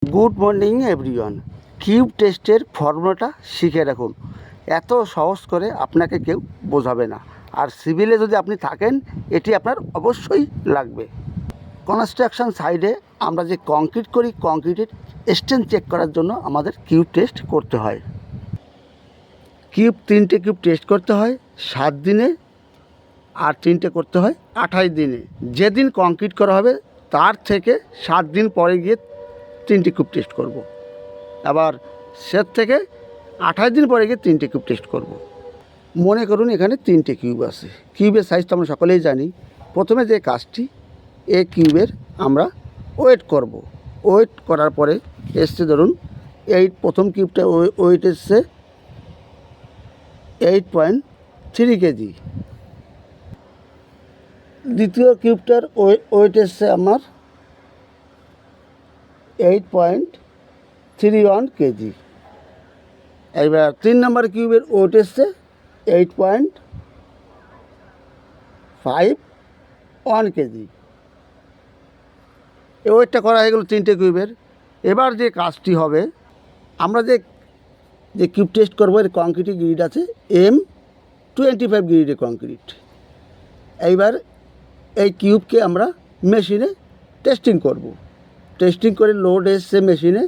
Good morning everyone. Cube টেস্টের ফর্মুলাটা শিখে রাখুন। এত সহজ করে আপনাকে কেউ বোঝাবে না। আর সিভিলে যদি আপনি থাকেন, এটি আপনার অবশ্যই লাগবে। কনস্ট্রাকশন সাইডে আমরা যে কংক্রিট করি, কংক্রিটের স্ট্রেংথ চেক করার জন্য আমাদের কিউব টেস্ট করতে হয়। তিনটে কিউব টেস্ট করতে হয় 7 দিনে, আর 3টে করতে হয় 28 দিনে। যেদিন কংক্রিট করা হবে তার থেকে 7 দিন পরে গিয়ে 3টে কিউব টেস্ট করব। আবার সের থেকে 28 দিন পরে গিয়ে 3টে কিউব টেস্ট করব। মনে করুন এখানে 3টে কিউব আছে। কিউবের সাইজ তো আমরা সকলেই জানি। প্রথমে যে কাজটি, এই কিউবের আমরা ওয়েট করব। ওয়েট করার পরে এসছে ধরুন প্রথম কিউবটা ওয়েট এসছে 8.3 কেজি। দ্বিতীয় কিউবটার ওয়েট এসছে আমার 8.31 কেজি। এবার 3 নম্বর কিউবের ওয়েট এসছে 8.51 কেজি। এই ওয়েটটা করা হয়ে গেল 3টে কিউবের। এবার যে কাজটি হবে, আমরা যে কিউব টেস্ট করবো, এর কংক্রিটের গ্রিড আছে M25 গ্রিডের কংক্রিট। এইবার এই কিউবকে আমরা মেশিনে টেস্টিং করব। টেস্টিং করে লোড এসছে মেশিনে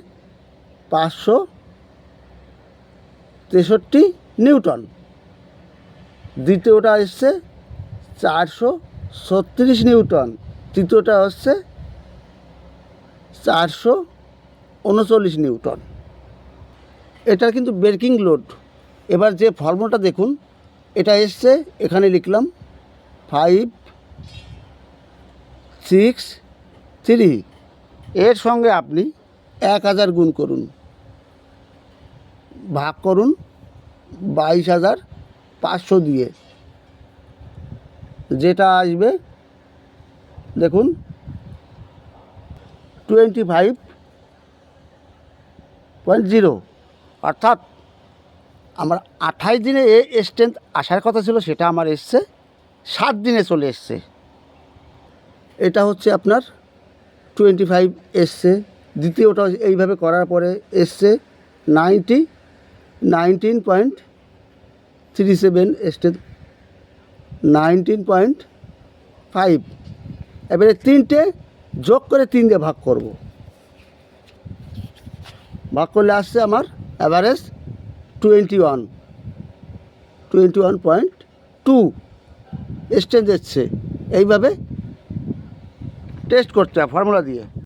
563 নিউটন। দ্বিতীয়টা এসছে 436 নিউটন। তৃতীয়টা হচ্ছে 439 নিউটন। এটা কিন্তু ব্রেকিং লোড। এবার যে ফর্মুলাটা দেখুন, এটা এসছে, এখানে লিখলাম 563। এর সঙ্গে আপনি 1000 গুণ করুন, ভাগ করুন 22,500 দিয়ে, যেটা আসবে দেখুন 25.0। অর্থাৎ আমার 28 দিনে স্ট্রেংথ আসার কথা ছিল, সেটা আমার এসছে 7 দিনে চলে এসছে। এটা হচ্ছে আপনার 25 এসছে। দ্বিতীয়টা এইভাবে করার পরে এসছে 19.37 স্ট্রেংথ 19.5। এবারে 3টে যোগ করে 3 দিয়ে ভাগ করব। ভাগ করলে আসছে আমার অ্যাভারেজ 21.2 স্ট্রেংথ এসছে। এইভাবে টেস্ট করতে হয় ফর্মুলা দিয়ে।